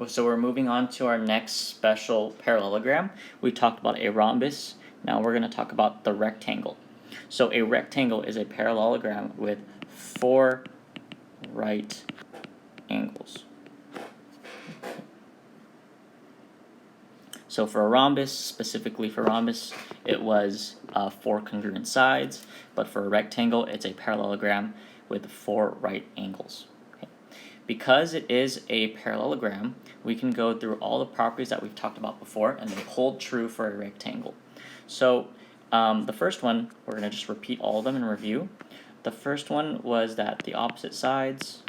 So we're moving on to our next special parallelogram. We talked about a rhombus. Now we're going to talk about the rectangle. So a rectangle is a parallelogram with 4 right angles. So for a rhombus, specifically for rhombus, it was 4 congruent sides, but for a rectangle, it's a parallelogram with 4 right angles. Okay. Because it is a parallelogram, we can go through all the properties that we've talked about before, and they hold true for a rectangle. So the first one, we're going to just repeat all of them and review. The first one was that the opposite sides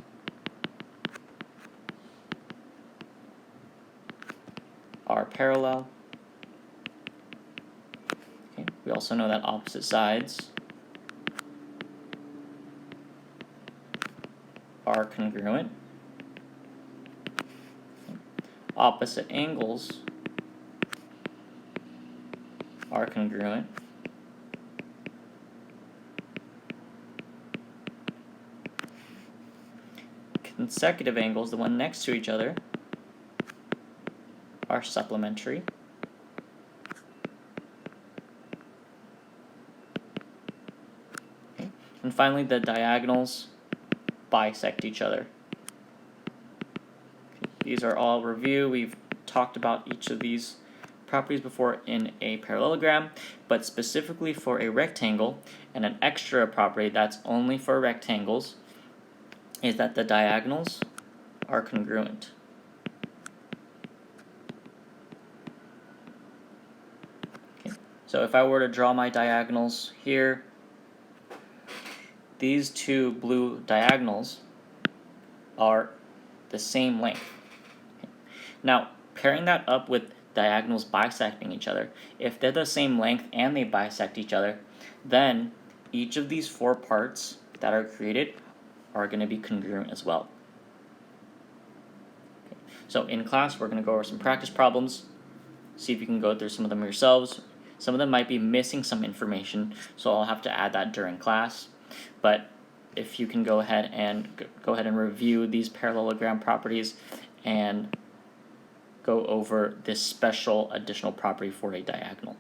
are parallel. Okay. We also know that opposite sides are congruent. Okay. Opposite angles are congruent. Consecutive angles, the one next to each other, are supplementary. Okay. And finally, the diagonals bisect each other. Okay. These are all review. We've talked about each of these properties before in a parallelogram, but specifically for a rectangle, and an extra property that's only for rectangles is that the diagonals are congruent. Okay. So if I were to draw my diagonals here, these two blue diagonals are the same length. Okay. Now, pairing that up with diagonals bisecting each other, if they're the same length and they bisect each other, then each of these 4 parts that are created are going to be congruent as well. Okay. So in class, we're going to go over some practice problems, see if you can go through some of them yourselves. Some of them might be missing some information, so I'll have to add that during class. But if you can go ahead and review these parallelogram properties and go over this special additional property for a diagonal.